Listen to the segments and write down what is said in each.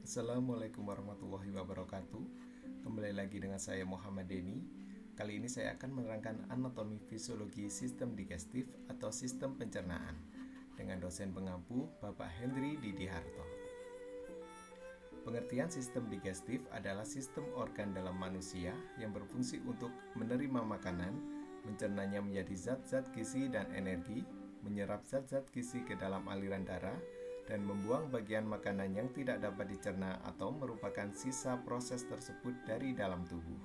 Assalamualaikum warahmatullahi wabarakatuh. Kembali lagi dengan saya Muhammad Denny. Kali ini saya akan menerangkan anatomi fisiologi sistem digestif atau sistem pencernaan dengan dosen pengampu Bapak Henry Didiharto. Pengertian sistem digestif adalah sistem organ dalam manusia yang berfungsi untuk menerima makanan, mencernanya menjadi zat-zat gizi dan energi, menyerap zat-zat gizi ke dalam aliran darah, dan membuang bagian makanan yang tidak dapat dicerna atau merupakan sisa proses tersebut dari dalam tubuh.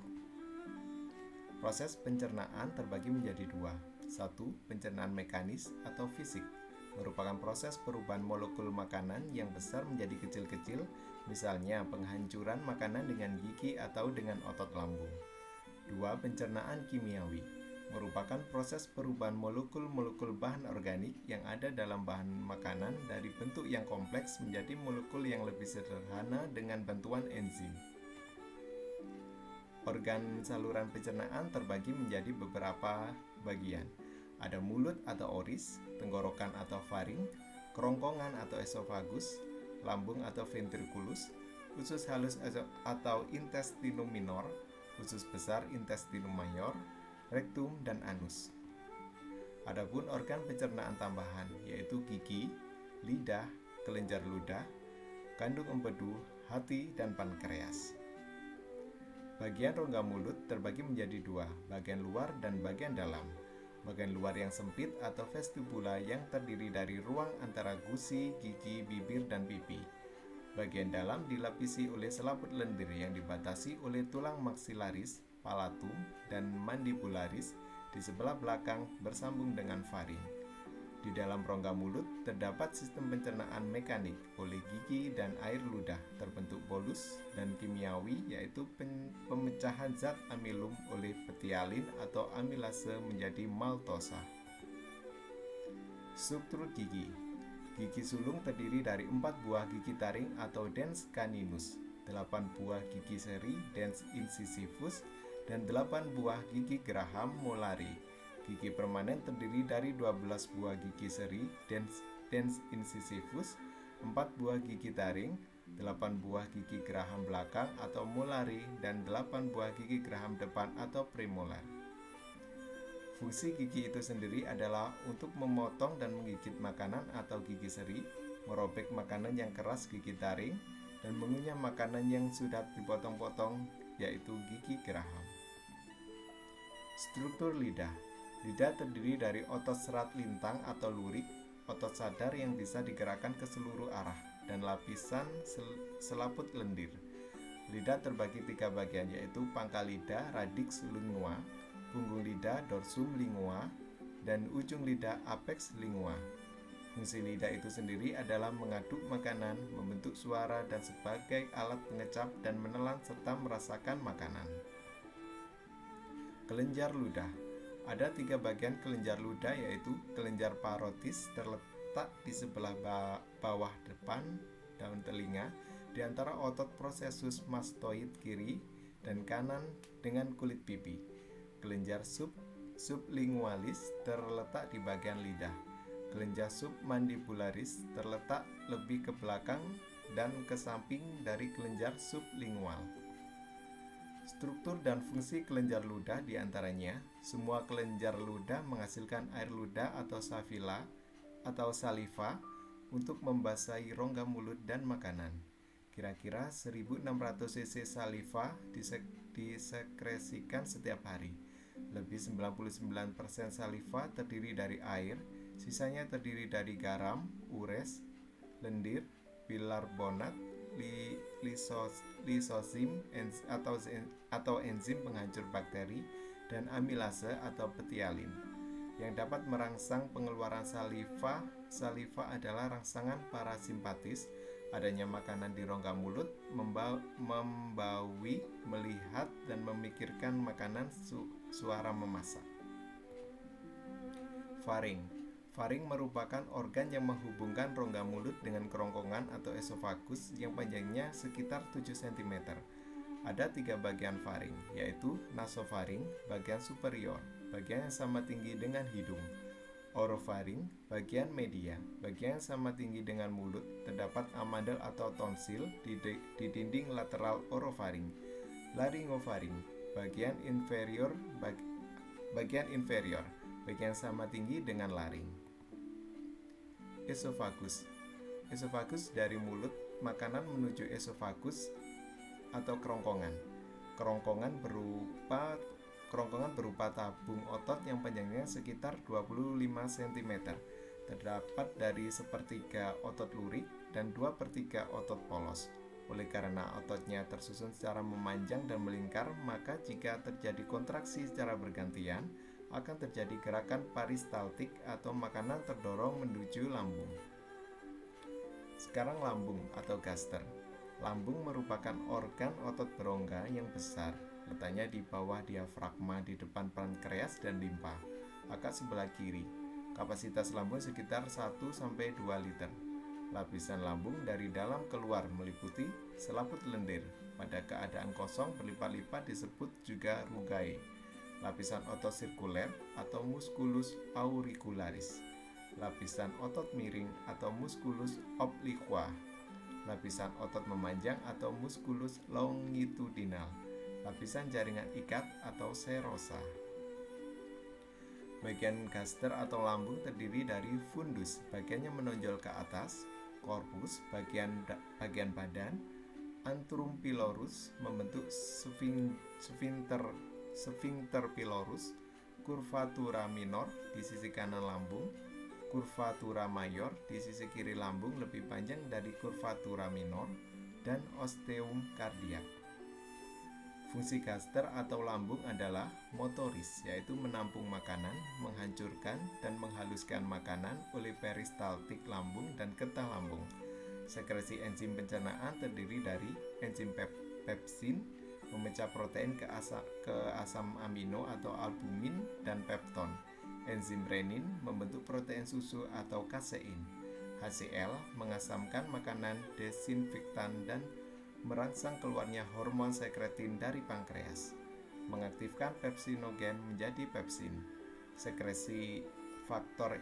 Proses pencernaan terbagi menjadi dua. Satu, pencernaan mekanis atau fisik, merupakan proses perubahan molekul makanan yang besar menjadi kecil-kecil, misalnya penghancuran makanan dengan gigi atau dengan otot lambung. Dua, pencernaan kimiawi, merupakan proses perubahan molekul-molekul bahan organik yang ada dalam bahan makanan dari bentuk yang kompleks menjadi molekul yang lebih sederhana dengan bantuan enzim. Organ saluran pencernaan terbagi menjadi beberapa bagian. Ada mulut atau oris, tenggorokan atau faring, kerongkongan atau esofagus, lambung atau ventriculus, usus halus atau intestinum minor, usus besar intestinum mayor, rektum, dan anus. Adapun organ pencernaan tambahan yaitu gigi, lidah, kelenjar ludah, kandung empedu, hati, dan pankreas. Bagian rongga mulut terbagi menjadi dua, bagian luar dan bagian dalam. Bagian luar yang sempit atau vestibula yang terdiri dari ruang antara gusi, gigi, bibir, dan pipi. Bagian dalam dilapisi oleh selaput lendir yang dibatasi oleh tulang maksilaris, palatum, dan mandibularis di sebelah belakang bersambung dengan faring. Di dalam rongga mulut terdapat sistem pencernaan mekanik oleh gigi dan air ludah terbentuk bolus, dan kimiawi yaitu pemecahan zat amilum oleh petialin atau amilase menjadi maltosa. Struktur gigi. Gigi sulung terdiri dari 4 buah gigi taring atau dens caninus, 8 buah gigi seri dens incisivus, dan 8 buah gigi geraham molari. Gigi permanen terdiri dari 12 buah gigi seri dens incisivus, 4 buah gigi taring, 8 buah gigi geraham belakang atau molari, dan 8 buah gigi geraham depan atau premolar. Fungsi gigi itu sendiri adalah untuk memotong dan menggigit makanan atau gigi seri, merobek makanan yang keras gigi taring, dan mengunyah makanan yang sudah dipotong-potong yaitu gigi geraham. Struktur lidah. Lidah terdiri dari otot serat lintang atau lurik, otot sadar yang bisa digerakkan ke seluruh arah, dan lapisan selaput lendir. Lidah terbagi 3 bagian yaitu pangkal lidah radix lingua, punggung lidah dorsum lingua, dan ujung lidah apex lingua. Fungsi lidah itu sendiri adalah mengaduk makanan, membentuk suara, dan sebagai alat pengecap dan menelan serta merasakan makanan. Kelenjar ludah. Ada 3 bagian kelenjar ludah yaitu kelenjar parotis terletak di sebelah bawah depan daun telinga di antara otot prosesus mastoid kiri dan kanan dengan kulit pipi. Kelenjar sublingualis terletak di bagian lidah. Kelenjar submandibularis terletak lebih ke belakang dan ke samping dari kelenjar sublingual. Struktur dan fungsi kelenjar ludah diantaranya, semua kelenjar ludah menghasilkan air ludah atau saliva untuk membasahi rongga mulut dan makanan. Kira-kira 1600 cc saliva disekresikan setiap hari. Lebih 99% saliva terdiri dari air, sisanya terdiri dari garam, ures, lendir, bikarbonat, lisozim atau enzim penghancur bakteri, dan amilase atau petialin yang dapat merangsang pengeluaran saliva. Saliva adalah rangsangan parasimpatis. Adanya makanan di rongga mulut membawi, melihat, dan memikirkan makanan, suara memasak. Faring. Faring merupakan organ yang menghubungkan rongga mulut dengan kerongkongan atau esofagus yang panjangnya sekitar 7 cm. Ada 3 bagian faring, yaitu nasofaring, bagian superior, bagian yang sama tinggi dengan hidung. Orofaring, bagian media, bagian sama tinggi dengan mulut, terdapat amandel atau tonsil di dinding lateral orofaring. Laryngofaring, bagian inferior, bagian sama tinggi dengan laring. Esofagus, esofagus dari mulut, makanan menuju esofagus atau kerongkongan. Kerongkongan berupa tabung otot yang panjangnya sekitar 25 cm. Terdapat dari sepertiga otot lurik dan 2/3 otot polos. Oleh karena ototnya tersusun secara memanjang dan melingkar, maka jika terjadi kontraksi secara bergantian, akan terjadi gerakan peristaltik atau makanan terdorong menuju lambung. Sekarang lambung atau gaster. Lambung merupakan organ otot berongga yang besar, letaknya di bawah diafragma di depan pankreas dan limpa, akad sebelah kiri. Kapasitas lambung sekitar 1-2 liter. Lapisan lambung dari dalam keluar meliputi selaput lendir. Pada keadaan kosong berlipat-lipat disebut juga rugae. Lapisan otot sirkuler atau musculus auricularis. Lapisan otot miring atau musculus obliqua. Lapisan otot memanjang atau musculus longitudinal. Lapisan jaringan ikat atau serosa. Bagian gaster atau lambung terdiri dari fundus, bagiannya menonjol ke atas, corpus, bagian badan, antrum pylorus, membentuk sphincter pylorus, curvatura minor di sisi kanan lambung, curvatura mayor di sisi kiri lambung lebih panjang dari curvatura minor, dan osteum cardiac. Fungsi gaster atau lambung adalah motoris, yaitu menampung makanan, menghancurkan dan menghaluskan makanan oleh peristaltik lambung dan getah lambung. Sekresi enzim pencernaan terdiri dari enzim pepsin, memecah protein ke asam amino atau albumin dan pepton. Enzim renin membentuk protein susu atau kasein. HCl mengasamkan makanan, desinfektan dan merangsang keluarnya hormon sekretin dari pankreas, mengaktifkan pepsinogen menjadi pepsin. Sekresi faktor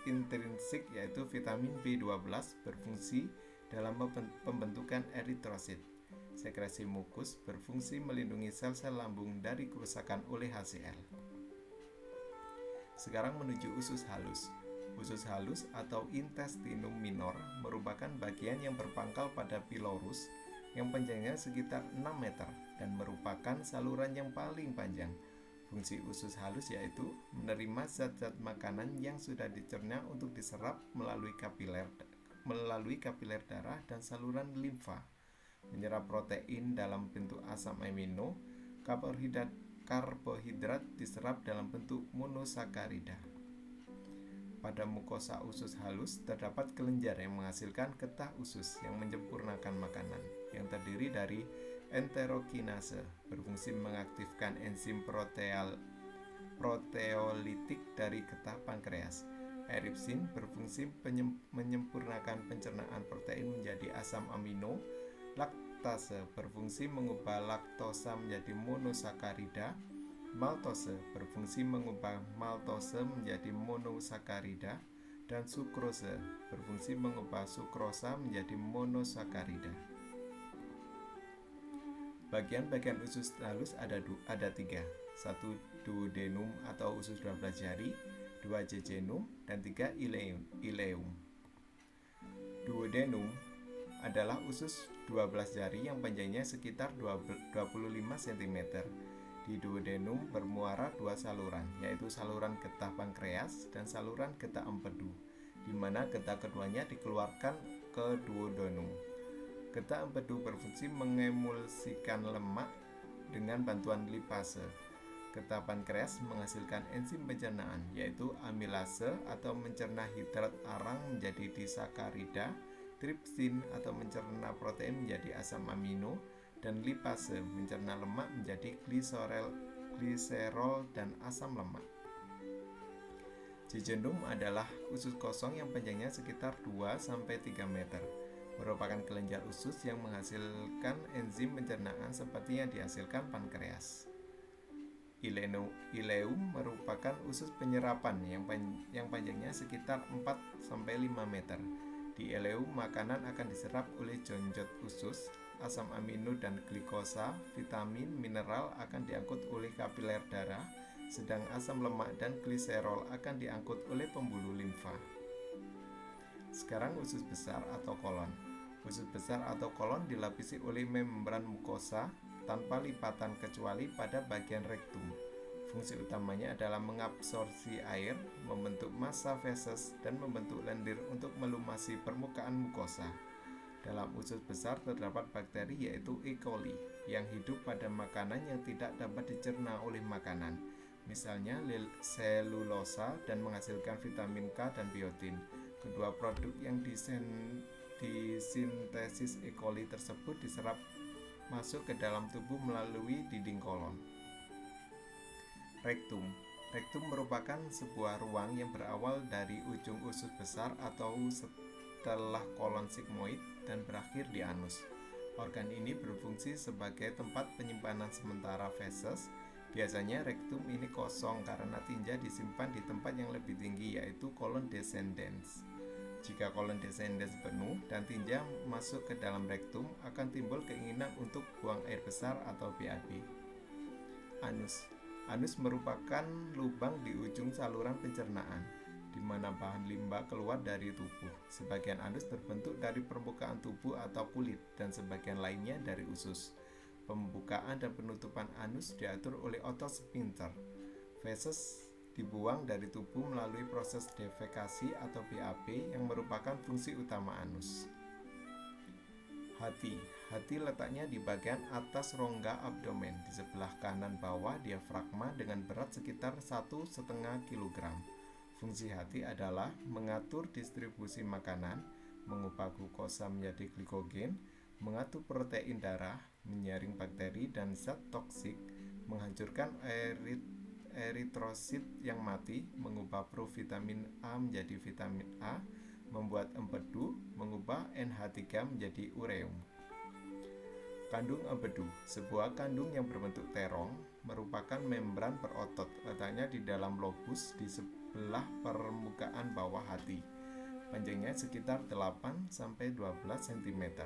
intrinsik yaitu vitamin B12 berfungsi dalam pembentukan eritrosit. Sekresi mukus berfungsi melindungi sel-sel lambung dari kerusakan oleh HCl. Sekarang menuju usus halus. Usus halus atau intestinum minor merupakan bagian yang berpangkal pada pylorus yang panjangnya sekitar 6 meter dan merupakan saluran yang paling panjang. Fungsi usus halus yaitu menerima zat-zat makanan yang sudah dicerna untuk diserap melalui kapiler darah dan saluran limfa, menyerap protein dalam bentuk asam amino, karbohidrat diserap dalam bentuk monosakarida. Pada mukosa usus halus terdapat kelenjar yang menghasilkan getah usus yang menyempurnakan makanan, yang terdiri dari enterokinase, berfungsi mengaktifkan enzim proteolitik dari getah pankreas. Eripsin berfungsi menyempurnakan pencernaan protein menjadi asam amino. Laktase berfungsi mengubah laktosa menjadi monosakarida. Maltose berfungsi mengubah maltose menjadi monosakarida, dan sukrose berfungsi mengubah sukrosa menjadi monosakarida. Bagian-bagian usus halus ada 3, 1 duodenum atau usus 12 jari, 2 jejunum, dan 3 ileum. Duodenum adalah usus 12 jari yang panjangnya sekitar 25 cm. Di duodenum bermuara 2 saluran, yaitu saluran getah pankreas dan saluran getah empedu, di mana getah keduanya dikeluarkan ke duodenum. Getah empedu berfungsi mengemulsikan lemak dengan bantuan lipase. Getah pankreas menghasilkan enzim pencernaan, yaitu amilase atau mencerna hidrat arang menjadi disakarida, tripsin atau mencerna protein menjadi asam amino, dan lipase mencerna lemak menjadi gliserol dan asam lemak. Jejunum adalah usus kosong yang panjangnya sekitar 2-3 meter. Merupakan kelenjar usus yang menghasilkan enzim pencernaan seperti yang dihasilkan pankreas. Ileum merupakan usus penyerapan yang panjangnya sekitar 4-5 meter. Di ileum, makanan akan diserap oleh jonjot usus, asam amino dan glikosa, vitamin, mineral akan diangkut oleh kapiler darah, sedang asam lemak dan gliserol akan diangkut oleh pembuluh limfa. Sekarang usus besar atau kolon. Usus besar atau kolon dilapisi oleh membran mukosa tanpa lipatan kecuali pada bagian rektum. Fungsi utamanya adalah mengabsorpsi air, membentuk massa feses, dan membentuk lendir untuk melumasi permukaan mukosa. Dalam usus besar terdapat bakteri yaitu E. coli yang hidup pada makanan yang tidak dapat dicerna oleh makanan, misalnya selulosa, dan menghasilkan vitamin K dan biotin. Kedua produk yang disintesis E. coli tersebut diserap masuk ke dalam tubuh melalui dinding kolon. Rektum. Rektum merupakan sebuah ruang yang berawal dari ujung usus besar atau setelah kolon sigmoid dan berakhir di anus. Organ ini berfungsi sebagai tempat penyimpanan sementara feses. Biasanya rektum ini kosong karena tinja disimpan di tempat yang lebih tinggi, yaitu kolon descendens. Jika kolon descendens penuh dan tinja masuk ke dalam rektum, akan timbul keinginan untuk buang air besar atau BAB. Anus. Anus merupakan lubang di ujung saluran pencernaan, di mana bahan limbah keluar dari tubuh. Sebagian anus terbentuk dari permukaan tubuh atau kulit, dan sebagian lainnya dari usus. Pembukaan dan penutupan anus diatur oleh otot sphincter. Feses dibuang dari tubuh melalui proses defekasi atau BAB yang merupakan fungsi utama anus. Hati letaknya di bagian atas rongga abdomen, di sebelah kanan bawah diafragma dengan berat sekitar 1,5 kg. Fungsi hati adalah mengatur distribusi makanan, mengubah glukosa menjadi glikogen, mengatur protein darah, menyaring bakteri dan zat toksik, menghancurkan eritrosit yang mati, mengubah provitamin A menjadi vitamin A, membuat empedu, mengubah NH3 menjadi ureum. Kandung empedu, sebuah kandung yang berbentuk terong, merupakan membran berotot, letaknya di dalam lobus di sebelah permukaan bawah hati. Panjangnya sekitar 8-12 cm.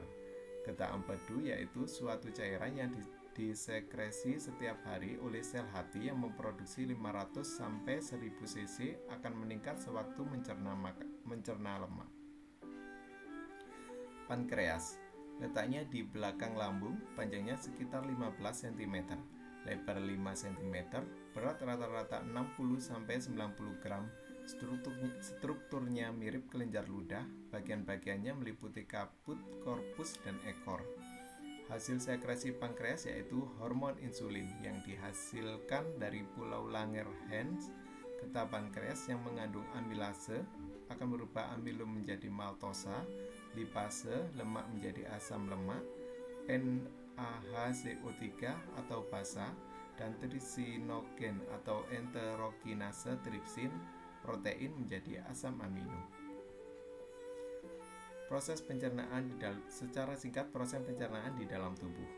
Getah empedu yaitu suatu cairan yang disekresi setiap hari oleh sel hati yang memproduksi 500-1000 cc akan meningkat sewaktu mencerna lemak. Pankreas, letaknya di belakang lambung, panjangnya sekitar 15 cm, lebar 5 cm, berat rata-rata 60-90 gram, strukturnya mirip kelenjar ludah, bagian-bagiannya meliputi kaput, korpus, dan ekor. Hasil sekresi pankreas yaitu hormon insulin yang dihasilkan dari pulau Langerhans. Getah pankreas yang mengandung amilase akan merubah amilum menjadi maltosa, lipase lemak menjadi asam lemak, NAHCO3 atau basa, dan trisinogen atau enterokinase tripsin protein menjadi asam amino. Proses pencernaan secara singkat, proses pencernaan di dalam tubuh.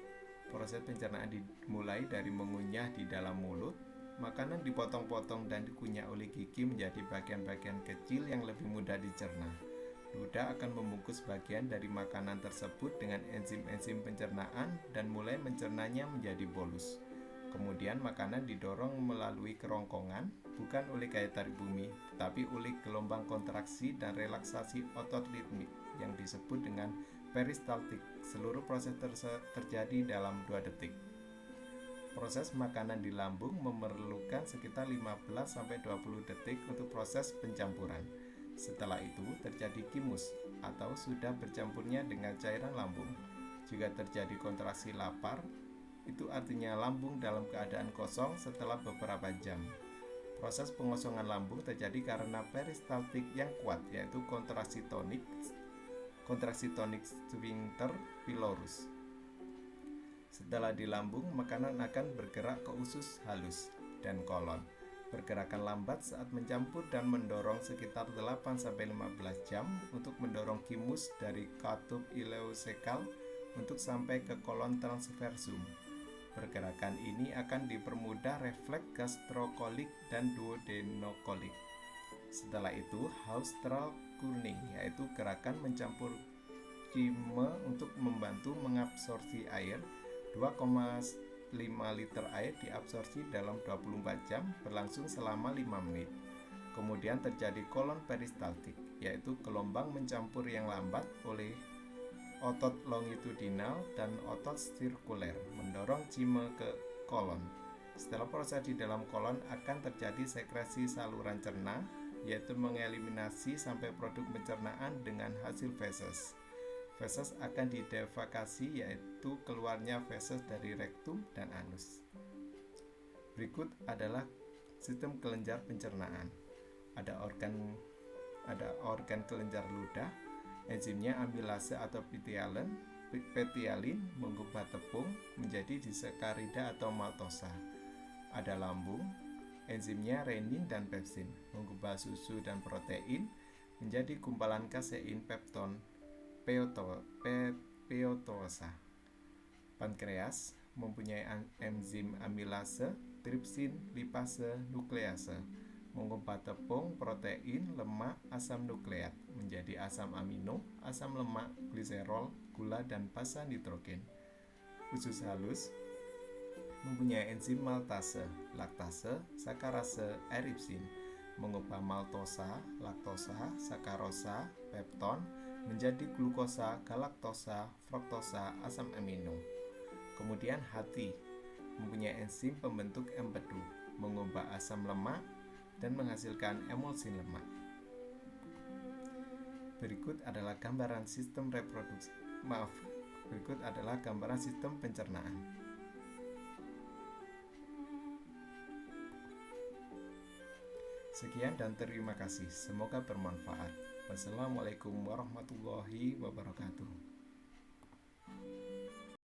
Proses pencernaan dimulai dari mengunyah di dalam mulut. Makanan dipotong-potong dan dikunyah oleh gigi menjadi bagian-bagian kecil yang lebih mudah dicerna. Ludah akan membungkus bagian dari makanan tersebut dengan enzim-enzim pencernaan dan mulai mencernanya menjadi bolus. Kemudian makanan didorong melalui kerongkongan, bukan oleh gaya tarik bumi, tetapi oleh gelombang kontraksi dan relaksasi otot ritmik yang disebut dengan peristaltik. Seluruh proses terjadi dalam 2 detik. Proses makanan di lambung memerlukan sekitar 15-20 detik untuk proses pencampuran. Setelah itu terjadi kimus atau sudah bercampurnya dengan cairan lambung. Jika terjadi kontraksi lapar, itu artinya lambung dalam keadaan kosong setelah beberapa jam. Proses pengosongan lambung terjadi karena peristaltik yang kuat, yaitu kontraksi tonik sphincter pylorus. Setelah di lambung, makanan akan bergerak ke usus halus dan kolon. Pergerakan lambat saat mencampur dan mendorong sekitar 8-15 jam untuk mendorong kimus dari katup ileosekal untuk sampai ke kolon transversum. Pergerakan ini akan dipermudah refleks gastrokolik dan duodenokolik. Setelah itu, Hausstrahl-Kurning, yaitu gerakan mencampur kime untuk membantu mengabsorpsi air. 2,5 liter air diabsorpsi dalam 24 jam berlangsung selama 5 menit. Kemudian terjadi kolon peristaltik, yaitu gelombang mencampur yang lambat oleh otot longitudinal dan otot sirkuler mendorong kime ke kolon. Setelah proses di dalam kolon akan terjadi sekresi saluran cerna, yaitu mengeliminasi sampai produk pencernaan dengan hasil feses. Feses akan didefekasi, yaitu keluarnya feses dari rektum dan anus. Berikut adalah sistem kelenjar pencernaan. Ada organ kelenjar ludah, enzimnya amilase atau petialin mengubah tepung menjadi disakarida atau maltosa. Ada lambung, enzimnya renin dan pepsin mengubah susu dan protein menjadi gumpalan kasein pepton peotosa. Pankreas mempunyai enzim amilase, tripsin, lipase, nuklease mengubah tepung, protein, lemak, asam nukleat menjadi asam amino, asam lemak, gliserol, gula, dan basa nitrogen. Usus halus mempunyai enzim maltase, laktase, sakarase, eripsin mengubah maltosa, laktosa, sakarosa, pepton menjadi glukosa, galaktosa, fruktosa, asam amino. Kemudian hati mempunyai enzim pembentuk empedu, mengubah asam lemak dan menghasilkan emulsin lemak. Berikut adalah gambaran sistem pencernaan. Sekian dan terima kasih. Semoga bermanfaat. Wassalamualaikum warahmatullahi wabarakatuh.